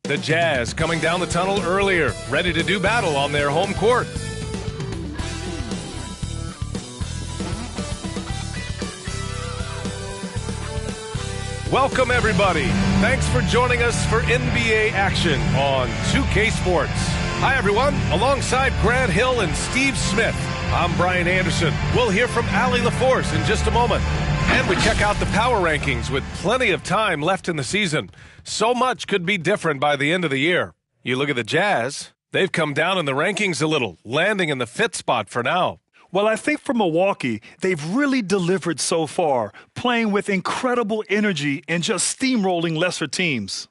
The Jazz coming down the tunnel earlier, ready to do battle on their home court. Welcome, everybody. Thanks for joining us for NBA action on 2K Sports. Hi, everyone. Alongside Grant Hill and Steve Smith, I'm Brian Anderson. We'll hear from Allie LaForce in just a moment. And we check out the power rankings with plenty of time left in the season. So much could be different by the end of the year. You look at the Jazz, they've come down in the rankings a little, landing in the 5th spot for now. Well, I think for Milwaukee, they've really delivered so far, playing with incredible energy and just steamrolling lesser teams.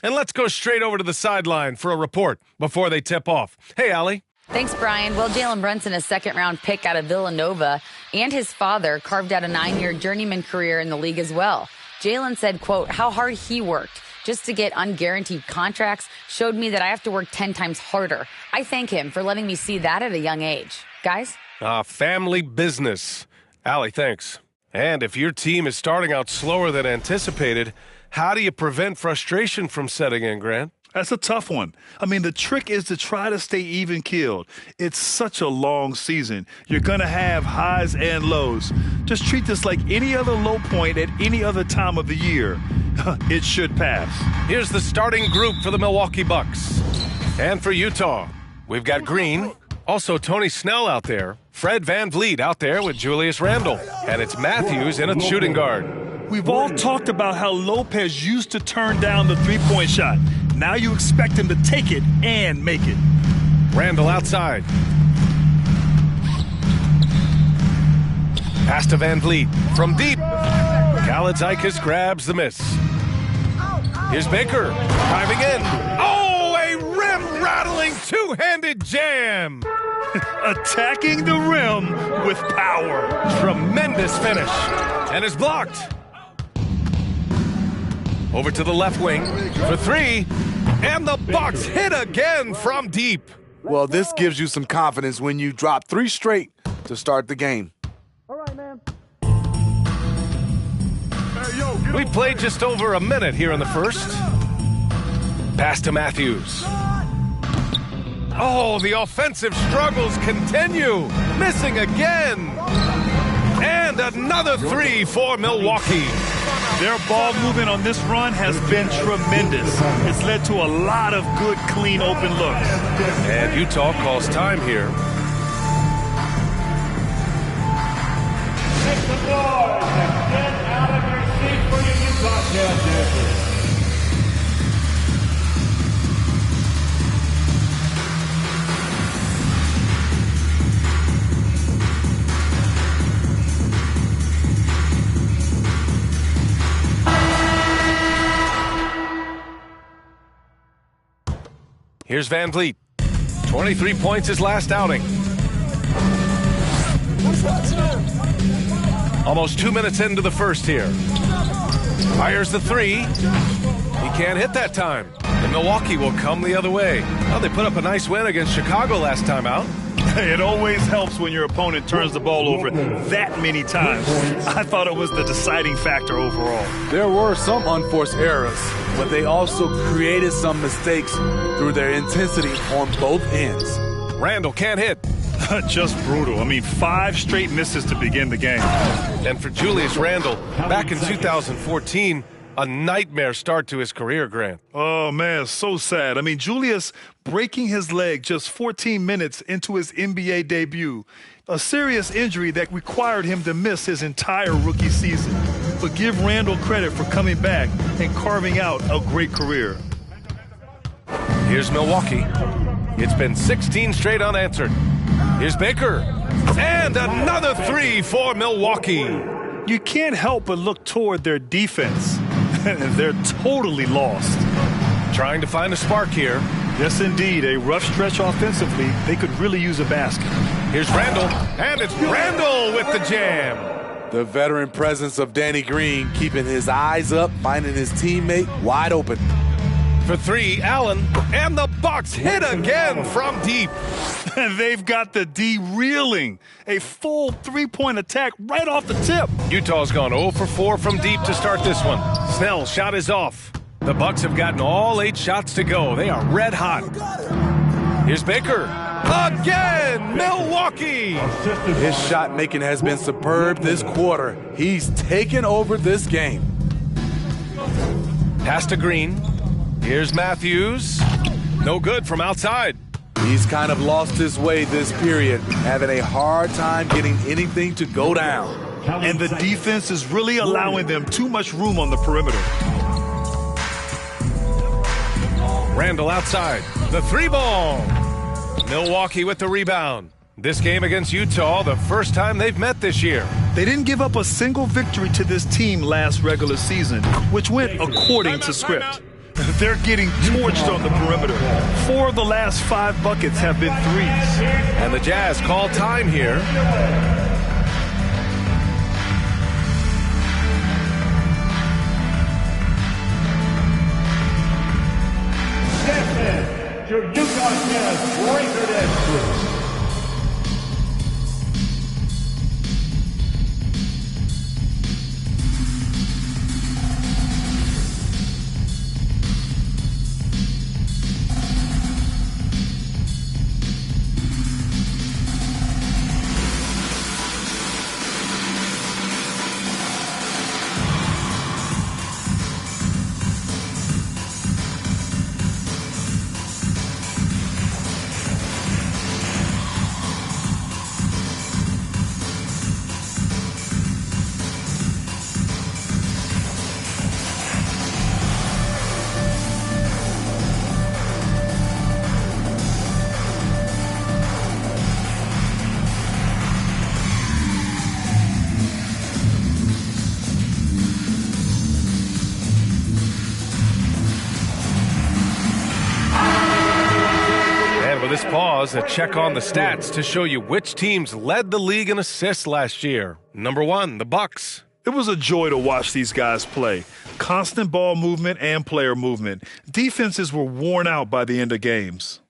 And let's go straight over to the sideline for a report before they tip off. Hey, Allie. Thanks, Brian. Well, Jalen Brunson, a second-round pick out of Villanova, and his father carved out a 9-year journeyman career in the league as well. Jalen said, quote, how hard he worked just to get unguaranteed contracts showed me that I have to work 10 times harder. I thank him for letting me see that at a young age. Guys? Family business. Allie, thanks. And if your team is starting out slower than anticipated, how do you prevent frustration from setting in, Grant? That's a tough one. I mean, the trick is to try to stay even-keeled. It's such a long season. You're going to have highs and lows. Just treat this like any other low point at any other time of the year. It should pass. Here's the starting group for the Milwaukee Bucks. And for Utah, we've got Green, also Tony Snell out there, Fred VanVleet out there with Julius Randle, and it's Matthews in a shooting guard. We've all talked about how Lopez used to turn down the three-point shot. Now you expect him to take it and make it. Randle outside. Pass to VanVleet from deep. Kalaitzakis grabs the miss. Here's Baker driving in. Oh, a rim-rattling two-handed jam. Attacking the rim with power. Tremendous finish. And is blocked. Over to the left wing for three. And the Bucks hit again from deep. Well, this gives you some confidence when you drop 3 straight to start the game. All right, man. We played just over a minute here in the first. Pass to Matthews. Oh, the offensive struggles continue. Missing again. And another 3 for Milwaukee. Their ball movement on this run has been tremendous. It's led to a lot of good, clean, open looks. And Utah calls time here. Make the noise and get out of your seat for your Utah Jazz. Here's VanVleet. 23 points his last outing. Almost 2 minutes into the first here. Fires the 3. He can't hit that time. And Milwaukee will come the other way. Well, they put up a nice win against Chicago last time out. It always helps when your opponent turns the ball over that many times. I thought it was the deciding factor overall. There were some unforced errors, but they also created some mistakes through their intensity on both ends. Randle can't hit. Just brutal. I mean, 5 straight misses to begin the game. And for Julius Randle, back in 2014, a nightmare start to his career, Grant. Oh, man, so sad. I mean, Julius breaking his leg just 14 minutes into his NBA debut. A serious injury that required him to miss his entire rookie season. But give Randle credit for coming back and carving out a great career. Here's Milwaukee. It's been 16 straight unanswered. Here's Baker. And another 3 for Milwaukee. You can't help but look toward their defense. They're totally lost. Trying to find a spark here. Yes, indeed. A rough stretch offensively. They could really use a basket. Here's Randle. And it's Randle with the jam. The veteran presence of Danny Green keeping his eyes up, finding his teammate wide open. For 3, Allen. And the Bucks hit again from deep. They've got the D reeling. A full 3-point attack right off the tip. Utah's gone 0 for 4 from deep to start this one. Snell's shot is off. The Bucks have gotten all 8 shots to go. They are red hot. Here's Baker. Again, Milwaukee. His shot making has been superb this quarter. He's taken over this game. Pass to Green. Here's Matthews. No good from outside. He's kind of lost his way this period, having a hard time getting anything to go down. And the defense is really allowing them too much room on the perimeter. Randall outside. The 3-ball. Milwaukee with the rebound. This game against Utah, the first time they've met this year. They didn't give up a single victory to this team last regular season, which went according to script. They're getting torched on the perimeter. 4 of the last 5 buckets have been threes. And the Jazz call time here. Your Utah Jazz record entry. This pause, a check on the stats to show you which teams led the league in assists last year. Number 1, the Bucks. It was a joy to watch these guys play. Constant ball movement and player movement. Defenses were worn out by the end of games.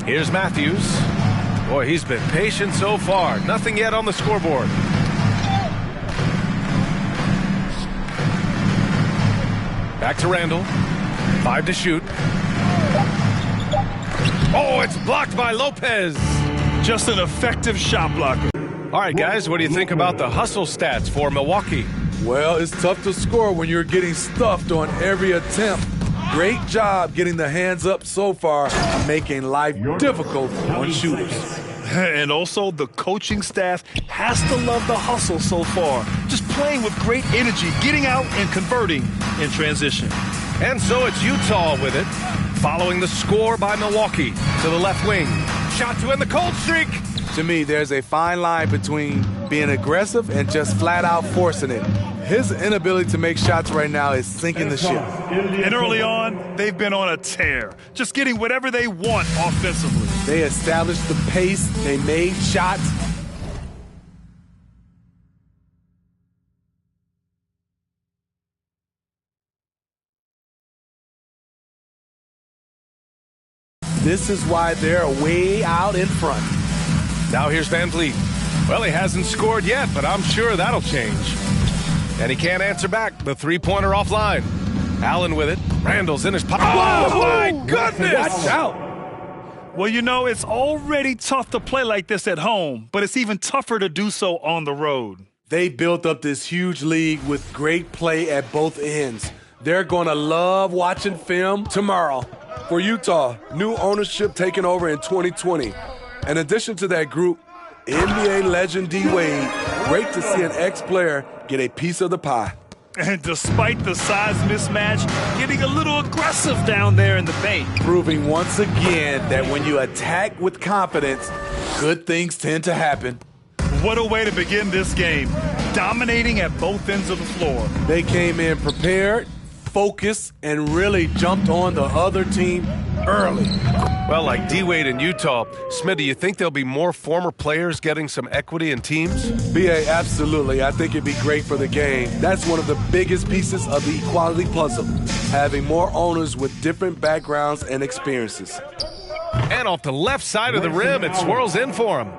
Here's Matthews. Boy, he's been patient so far. Nothing yet on the scoreboard. Back to Randall. 5 to shoot. Oh, it's blocked by Lopez. Just an effective shot blocker. All right, guys, what do you think about the hustle stats for Milwaukee? Well, it's tough to score when you're getting stuffed on every attempt. Great job getting the hands up so far, making life difficult on shooters. And also, the coaching staff has to love the hustle so far. Just playing with great energy, getting out and converting in transition. And so it's Utah with it, following the score by Milwaukee to the left wing. Shot to end the cold streak. To me, there's a fine line between being aggressive and just flat out forcing it. His inability to make shots right now is sinking the ship. And early on, they've been on a tear, just getting whatever they want offensively. They established the pace, they made shots. This is why they're way out in front. Now here's Van Vliet. Well, he hasn't scored yet, but I'm sure that'll change. And he can't answer back. The 3-pointer offline. Allen with it. Randall's in his pocket. Oh, my goodness! Watch out. Well, you know, it's already tough to play like this at home, but it's even tougher to do so on the road. They built up this huge league with great play at both ends. They're going to love watching film tomorrow. For Utah, new ownership taking over in 2020. In addition to that group, NBA legend D-Wade. Great to see an ex-player get a piece of the pie. And despite the size mismatch, getting a little aggressive down there in the paint. Proving once again that when you attack with confidence, good things tend to happen. What a way to begin this game. Dominating at both ends of the floor. They came in prepared, focused, and really jumped on the other team early. Well, like D-Wade in Utah, Smith, do you think there'll be more former players getting some equity in teams? B.A., absolutely. I think it'd be great for the game. That's one of the biggest pieces of the equality puzzle, having more owners with different backgrounds and experiences. And off the left side of the rim, it swirls in for him.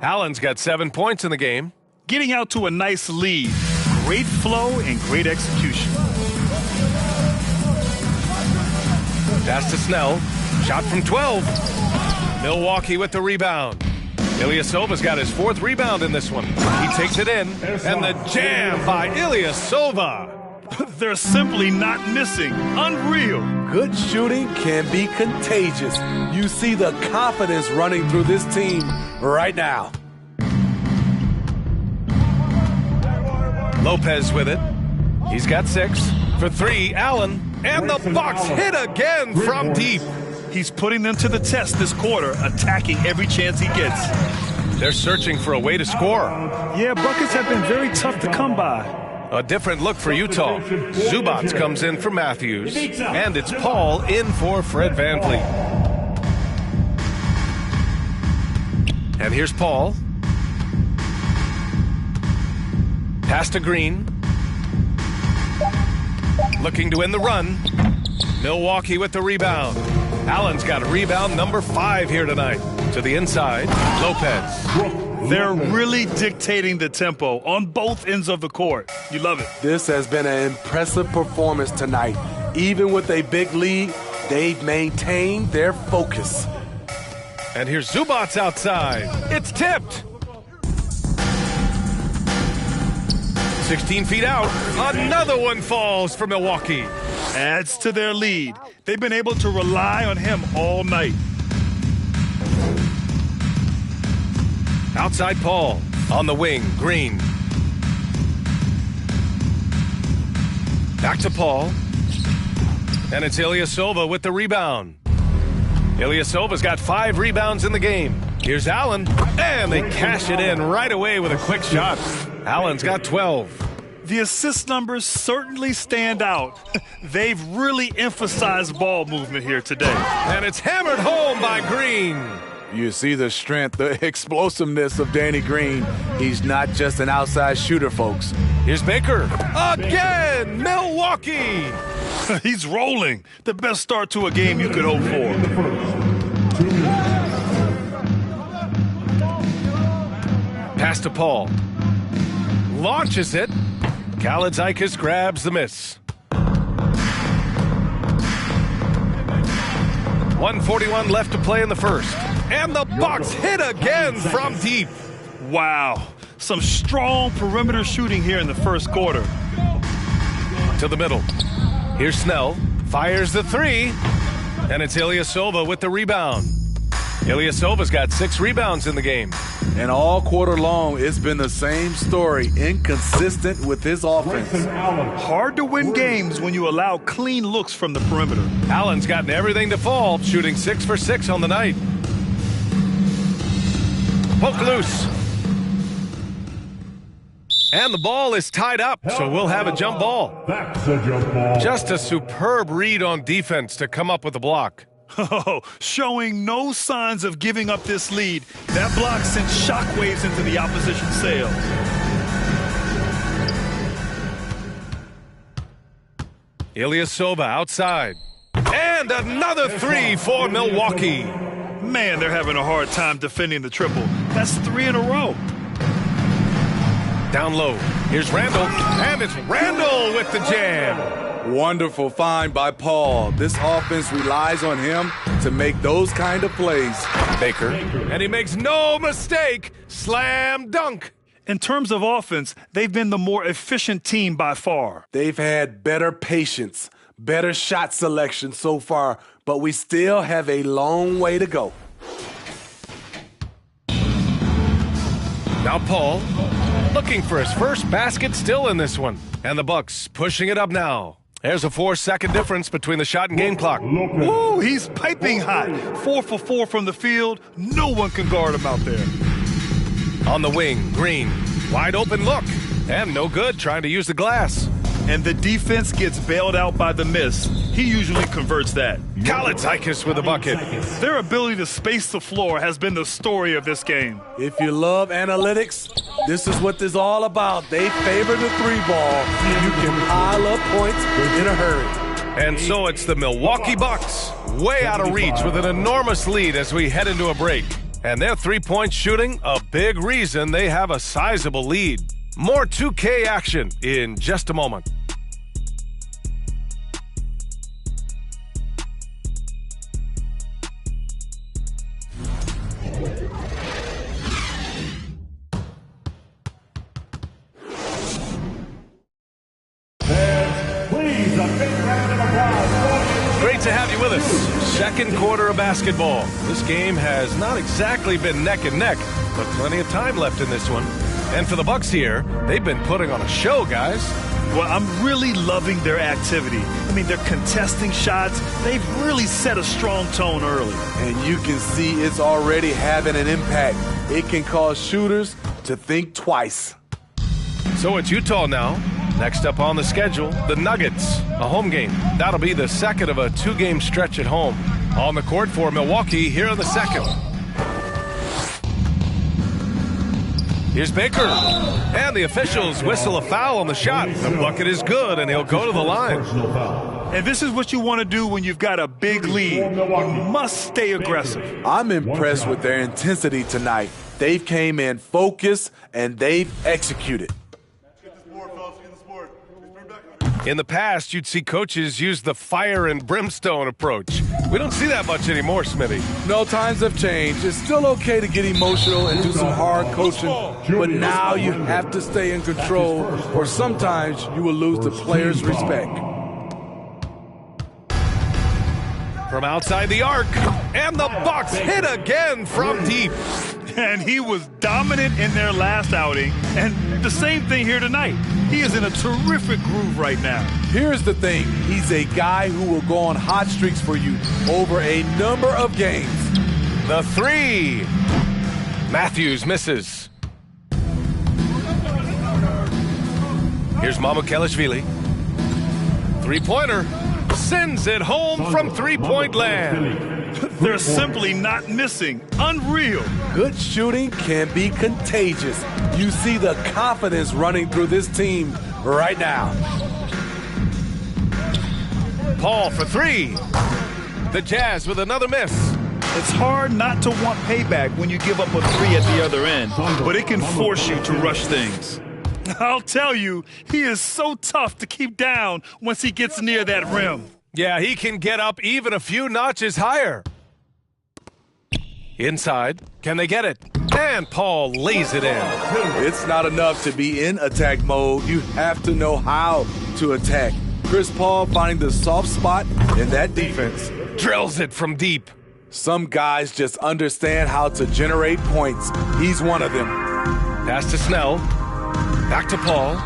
Allen's got 7 points in the game. Getting out to a nice lead. Great flow and great execution. Pass to Snell. Shot from 12. Milwaukee with the rebound. Ilyasova's got his 4th rebound in this one. He takes it in, and the jam by Ilyasova. They're simply not missing. Unreal. Good shooting can be contagious. You see the confidence running through this team right now. Lopez with it. He's got 6. For 3, Allen. And the Bucks hit again from deep. He's putting them to the test this quarter, attacking every chance he gets. They're searching for a way to score. Yeah, buckets have been very tough to come by. A different look for Utah. Zubac comes in for Matthews. And it's Paul in for Fred VanVleet. And here's Paul. Pass to Green. Looking to win the run. Milwaukee with the rebound. Allen's got a rebound number 5 here tonight. To the inside, Lopez. They're really dictating the tempo on both ends of the court. You love it. This has been an impressive performance tonight. Even with a big lead, they've maintained their focus. And here's Zubac outside. It's tipped. 16 feet out. Another one falls for Milwaukee. Adds to their lead. They've been able to rely on him all night. Outside Paul. On the wing, Green. Back to Paul. And it's Ilyasova with the rebound. Ilyasova's got 5 rebounds in the game. Here's Allen. And they cash it in right away with a quick shot. Allen's got 12. The assist numbers certainly stand out. They've really emphasized ball movement here today. And it's hammered home by Green. You see the strength, the explosiveness of Danny Green. He's not just an outside shooter, folks. Here's Baker. Again, Milwaukee. He's rolling. The best start to a game you could hope for. Pass to Paul. Launches it. Kalaitzakis grabs the miss. 1:41 left to play in the first. And the Bucks hit again from deep. Wow. Some strong perimeter shooting here in the first quarter. To the middle. Here's Snell. Fires the 3. And it's Ilyasova with the rebound. Ilyasova's got 6 rebounds in the game. And all quarter long, it's been the same story, inconsistent with his offense. Hard to win games when you allow clean looks from the perimeter. Allen's gotten everything to fall, shooting 6 for 6 on the night. Poke loose. And the ball is tied up, so we'll have a jump ball. That's a jump ball. Just a superb read on defense to come up with the block. Oh, showing no signs of giving up this lead. That block sent shockwaves into the opposition sail. Ilyasova outside. And another 3 for Milwaukee. Man, they're having a hard time defending the triple. That's 3 in a row. Down low. Here's Randall. And it's Randall with the jam. Wonderful find by Paul. This offense relies on him to make those kind of plays. Baker. And he makes no mistake. Slam dunk. In terms of offense, they've been the more efficient team by far. They've had better patience, better shot selection so far, but we still have a long way to go. Now Paul, looking for his first basket still in this one. And the Bucks pushing it up now. There's a 4-second difference between the shot and game clock. Ooh, he's piping hot. 4 for 4 from the field. No one can guard him out there. On the wing, Green. Wide open look. And no good trying to use the glass. And the defense gets bailed out by the miss. He usually converts that. Kalaitzakis with a bucket. Their ability to space the floor has been the story of this game. If you love analytics, this is what this is all about. They favor the 3-ball. You can pile up points in a hurry. And so it's the Milwaukee Bucks way out of reach with an enormous lead as we head into a break. And their three-point shooting, a big reason they have a sizable lead. More 2K action in just a moment. Great to have you with us. Second quarter of basketball. This game has not exactly been neck and neck, but plenty of time left in this one. And for the Bucks here, they've been putting on a show, guys. Well, I'm really loving their activity. I mean, they're contesting shots. They've really set a strong tone early. And you can see it's already having an impact. It can cause shooters to think twice. So it's Utah now. Next up on the schedule, the Nuggets, a home game. That'll be the second of a two-game stretch at home. On the court for Milwaukee here in the second. Here's Baker. And the officials whistle a foul on the shot. The bucket is good, and he'll go to the line. And this is what you want to do when you've got a big lead. You must stay aggressive. I'm impressed with their intensity tonight. They've came in focused, and they've executed. In the past, you'd see coaches use the fire and brimstone approach. We don't see that much anymore, Smitty. No, times have changed. It's still okay to get emotional and do some hard coaching, but now you have to stay in control, or sometimes you will lose the players' respect. From outside the arc, and the Bucks hit again from deep. And he was dominant in their last outing, and the same thing here tonight. He is in a terrific groove right now. Here's the thing. He's a guy who will go on hot streaks for you over a number of games. The three. Matthews misses. Here's Mamukelashvili. Three-pointer. Sends it home from three-point land. They're simply not missing. Unreal. Good shooting can be contagious. You see the confidence running through this team right now. Paul for three. The Jazz with another miss. It's hard not to want payback when you give up a three at the other end, but it can force you to rush things. I'll tell you, he is so tough to keep down once he gets near that rim. Yeah, he can get up even a few notches higher. Inside. Can they get it? And Paul lays it in. It's not enough to be in attack mode. You have to know how to attack. Chris Paul finding the soft spot in that defense. Drills it from deep. Some guys just understand how to generate points. He's one of them. Pass to Snell. Back to Paul.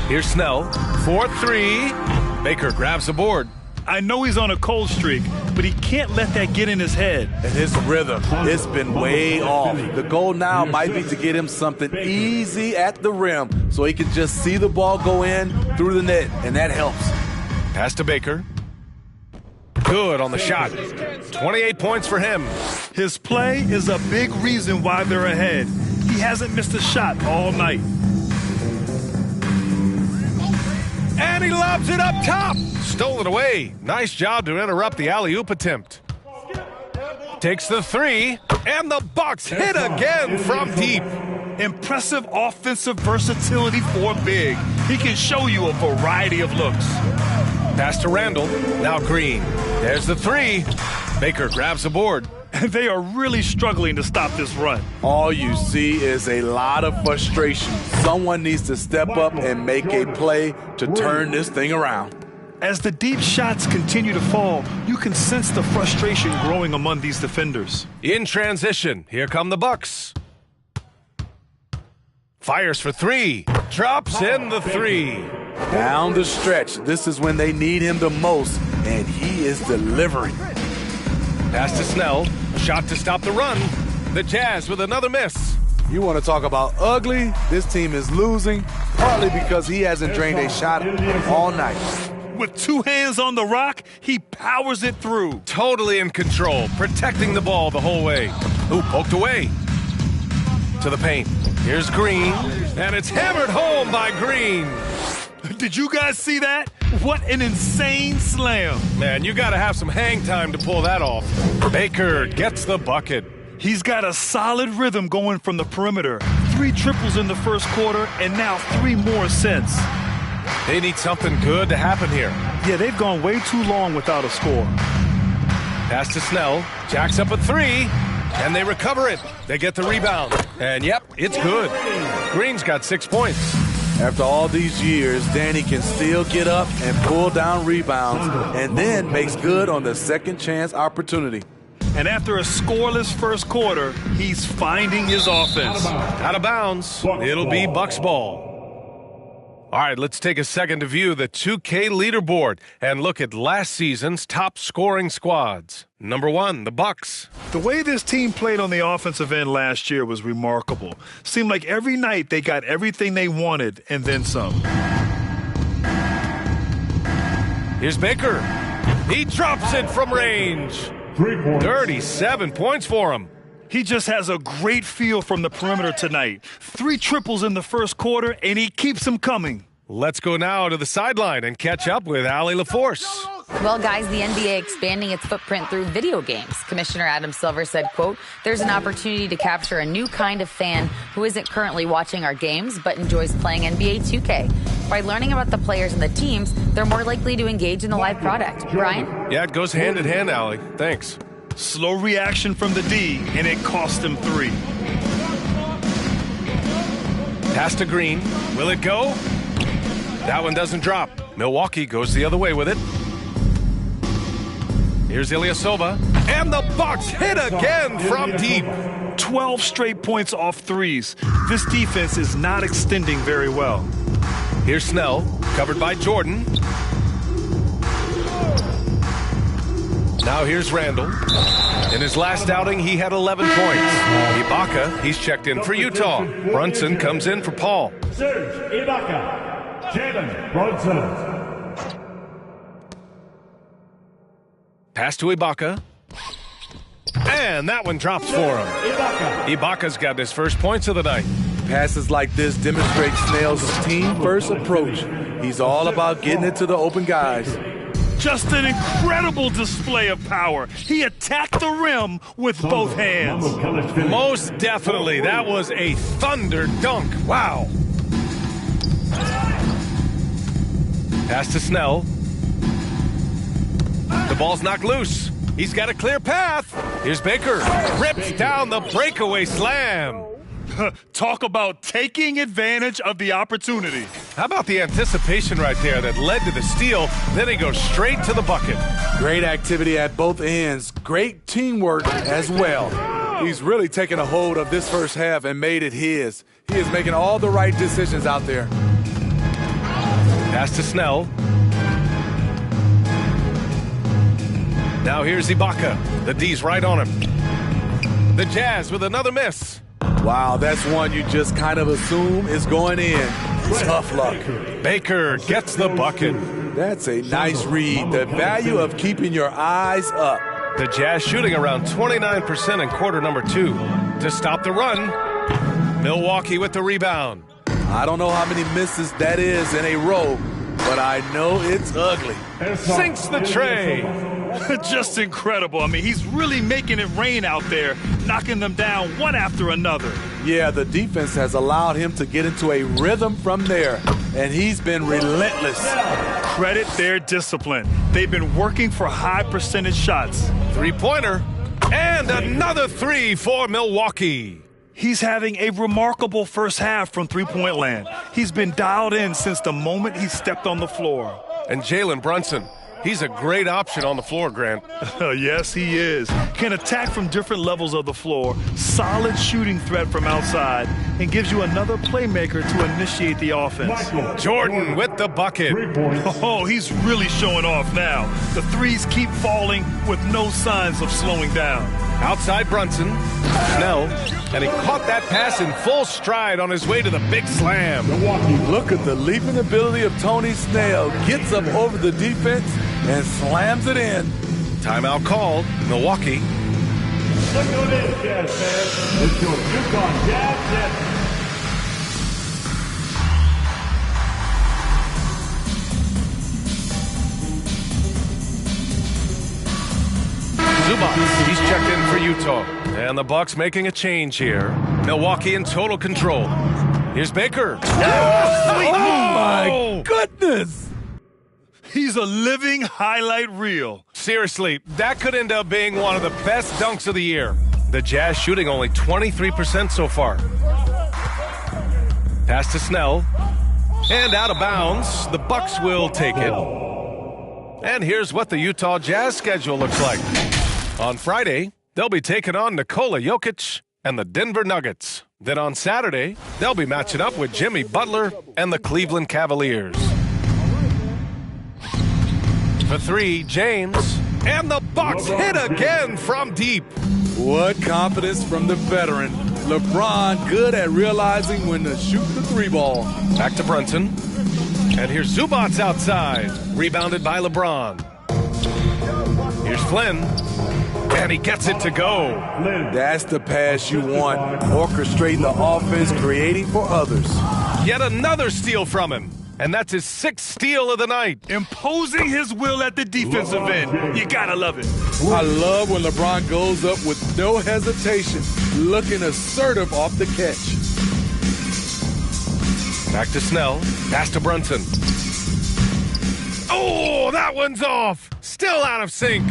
Here's Snell. 4-3. Baker grabs the board. I know he's on a cold streak, but he can't let that get in his head. And his rhythm, it's been way off. The goal now might be to get him something easy at the rim so he can just see the ball go in through the net, and that helps. Pass to Baker. Good on the shot. 28 points for him. His play is a big reason why they're ahead. He hasn't missed a shot all night. And he lobs it up top. Stolen away. Nice job to interrupt the alley-oop attempt. Takes the three, and the Bucks hit again from deep. Impressive offensive versatility for big. He can show you a variety of looks. Pass to Randall. Now Green. There's the three. Baker grabs the board. And they are really struggling to stop this run. All you see is a lot of frustration. Someone needs to step up and make a play to turn this thing around. As the deep shots continue to fall, you can sense the frustration growing among these defenders. In transition, here come the Bucks. Fires for three. Drops in the three. Down the stretch, this is when they need him the most, and he is delivering. Pass to Snell. Shot to stop the run. The Jazz with another miss. You want to talk about ugly? This team is losing, partly because he hasn't drained a shot all night. With two hands on the rock, he powers it through. Totally in control, protecting the ball the whole way. Ooh, poked away. To the paint. Here's Green, and it's hammered home by Green. Did you guys see that? What an insane slam. Man, you got to have some hang time to pull that off. Baker gets the bucket. He's got a solid rhythm going from the perimeter. 3 triples in the first quarter, and now 3 more since. They need something good to happen here. Yeah, they've gone way too long without a score. Pass to Snell. Jacks up a 3, and they recover it. They get the rebound. And, yep, it's good. Green's got 6 points. After all these years, Danny can still get up and pull down rebounds and then makes good on the second chance opportunity. And after a scoreless first quarter, he's finding his offense. Out of bounds. It'll be Bucks ball. All right, let's take a second to view the 2K leaderboard and look at last season's top scoring squads. Number 1, the Bucks. The way this team played on the offensive end last year was remarkable. Seemed like every night they got everything they wanted and then some. Here's Baker. He drops it from range. 3 points. 37 points for him. He just has a great feel from the perimeter tonight. 3 triples in the first quarter, and he keeps them coming. Let's go now to the sideline and catch up with Allie LaForce. Well, guys, the NBA expanding its footprint through video games. Commissioner Adam Silver said, quote, there's an opportunity to capture a new kind of fan who isn't currently watching our games but enjoys playing NBA 2K. By learning about the players and the teams, they're more likely to engage in the live product. Brian? Yeah, it goes hand in hand, Allie. Thanks. Slow reaction from the D, and it cost him 3. Pass to Green. Will it go? That one doesn't drop. Milwaukee goes the other way with it. Here's Ilyasova. And the Bucks hit again from deep. 12 straight points off threes. This defense is not extending very well. Here's Snell, covered by Jordan. Now here's Randall. In his last outing, he had 11 points. Ibaka, he's checked in for Utah. Brunson comes in for Paul. Serge Ibaka. Jalen Brunson. Pass to Ibaka. And that one drops for him. Ibaka's got his first points of the night. Passes like this demonstrate Snell's team-first approach. He's all about getting it to the open guys. Just an incredible display of power. He attacked the rim with both hands. Most definitely. That was a thunder dunk. Wow. Pass to Snell. The ball's knocked loose. He's got a clear path. Here's Baker. Rips down the breakaway slam. Talk about taking advantage of the opportunity. How about the anticipation right there that led to the steal? Then he goes straight to the bucket. Great activity at both ends. Great teamwork as well. He's really taken a hold of this first half and made it his. He is making all the right decisions out there. Pass to Snell. Now here's Ibaka. The D's right on him. The Jazz with another miss. Wow, that's one you just kind of assume is going in. Tough luck. Baker gets the bucket. That's a nice read. The value of keeping your eyes up. The Jazz shooting around 29% in quarter number 2. To stop the run, Milwaukee with the rebound. I don't know how many misses that is in a row, but I know it's ugly. Sinks the tray. Just incredible. I mean, he's really making it rain out there, knocking them down one after another. Yeah, the defense has allowed him to get into a rhythm from there, and he's been relentless. Credit their discipline. They've been working for high percentage shots. 3-pointer. And another 3 for Milwaukee. He's having a remarkable first half from three-point land. He's been dialed in since the moment he stepped on the floor. And Jalen Brunson. He's a great option on the floor, Grant. Yes, he is. Can attack from different levels of the floor, solid shooting threat from outside, and gives you another playmaker to initiate the offense. Jordan with the bucket. Oh, he's really showing off now. The threes keep falling with no signs of slowing down. Outside Brunson, Snell, and he caught that pass in full stride on his way to the big slam. Look at the leaping ability of Tony Snell. Gets up over the defense and slams it in. Timeout called. Milwaukee. Look at this, Jazz fans. It's your Utah Jazz. Zubac, he's checked in for Utah. And the Bucks making a change here. Milwaukee in total control. Here's Baker. Oh, my goodness! He's a living highlight reel. Seriously, that could end up being one of the best dunks of the year. The Jazz shooting only 23% so far. Pass to Snell. And out of bounds. The Bucks will take it. And here's what the Utah Jazz schedule looks like. On Friday, they'll be taking on Nikola Jokic and the Denver Nuggets. Then on Saturday, they'll be matching up with Jimmy Butler and the Cleveland Cavaliers. For three, James. And the Bucks hit again from deep. What confidence from the veteran. LeBron good at realizing when to shoot the three ball. Back to Brunson. And here's Zubac outside. Rebounded by LeBron. Here's Flynn. And he gets it to go. That's the pass you want. Orchestrating the offense, creating for others. Yet another steal from him. And that's his sixth steal of the night. Imposing his will at the defensive end. You gotta love it. I love when LeBron goes up with no hesitation, looking assertive off the catch. Back to Snell. Pass to Brunson. Oh, that one's off. Still out of sync.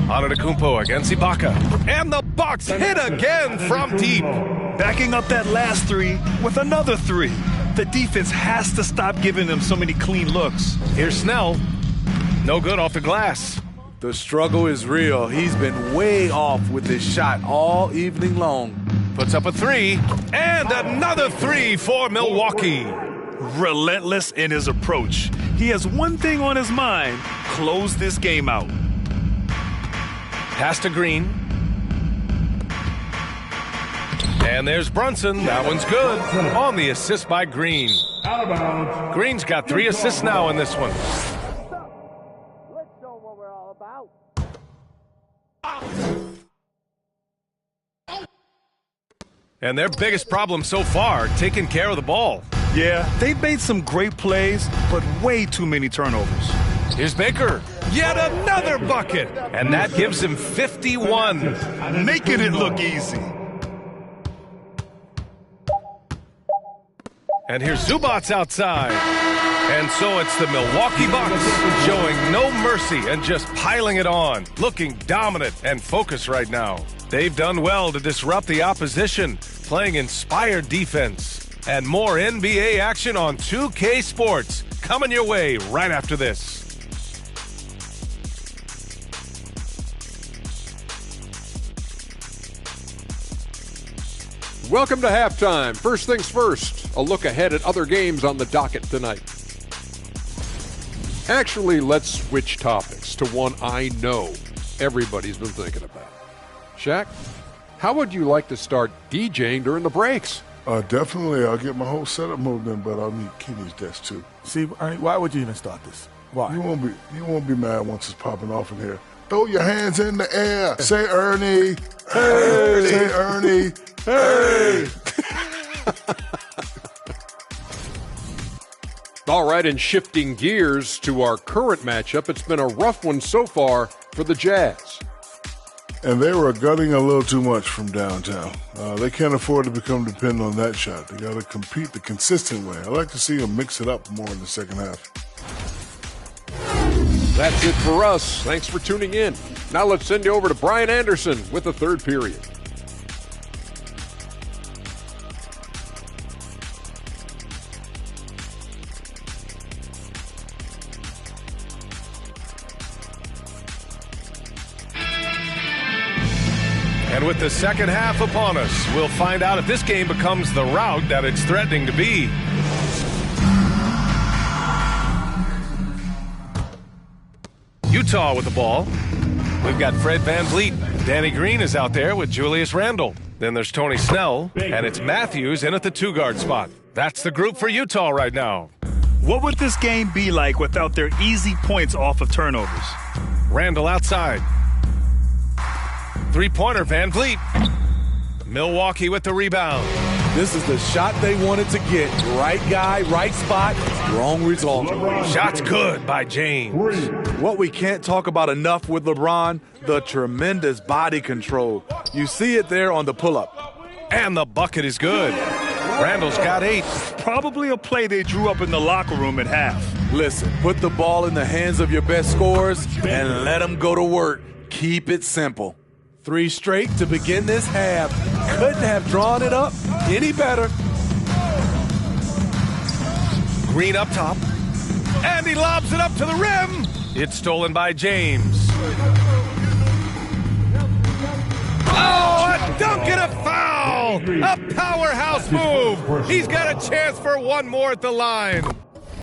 Antetokounmpo against Ibaka. And the Bucks hit again from deep. Backing up that last three with another three. The defense has to stop giving them so many clean looks. Here's Snell. No good off the glass. The struggle is real. He's been way off with his shot all evening long. Puts up a three. And another three for Milwaukee. Relentless in his approach. He has one thing on his mind. Close this game out. Pass to Green. And there's Brunson. That one's good. On the assist by Green. Out of bounds. Green's got 3 assists now in this one. Let's show what we're all about. And their biggest problem so far, taking care of the ball. Yeah, they've made some great plays, but way too many turnovers. Here's Baker. Yet another bucket. And that gives him 51. Making it look easy. And here's Zubac outside. And so it's the Milwaukee Bucks showing no mercy and just piling it on, looking dominant and focused right now. They've done well to disrupt the opposition, playing inspired defense. And more NBA action on 2K Sports coming your way right after this. Welcome to halftime. First things first, a look ahead at other games on the docket tonight. Actually, let's switch topics to one I know everybody's been thinking about. Shaq, how would you like to start DJing during the breaks? Definitely. I'll get my whole setup moved in, but I'll need Kenny's desk too. See, Ernie, why would you even start this? Why? You won't be mad once it's popping off in here. Throw your hands in the air. Say Ernie. Hey. Say Ernie. Hey. All right, and shifting gears to our current matchup, it's been a rough one so far for the Jazz. And they were gutting a little too much from downtown. They can't afford to become dependent on that shot. They got to compete the consistent way. I like to see them mix it up more in the second half. That's it for us. Thanks for tuning in. Now let's send you over to Brian Anderson with the third period. And with the second half upon us, we'll find out if this game becomes the rout that it's threatening to be. Utah with the ball. We've got Fred VanVleet. Danny Green is out there with Julius Randle. Then there's Tony Snell, and it's Matthews in at the 2-guard spot. That's the group for Utah right now. What would this game be like without their easy points off of turnovers? Randle outside. Three-pointer, VanVleet. Milwaukee with the rebound. This is the shot they wanted to get. Right guy, right spot, wrong result. Shot's good by James. What we can't talk about enough with LeBron, the tremendous body control. You see it there on the pull-up. And the bucket is good. Randall's got 8. Probably a play they drew up in the locker room at half. Listen, put the ball in the hands of your best scorers and let them go to work. Keep it simple. 3 straight to begin this half. Couldn't have drawn it up any better. Green up top. And he lobs it up to the rim. It's stolen by James. Oh, a dunk and a foul! A powerhouse move! He's got a chance for one more at the line.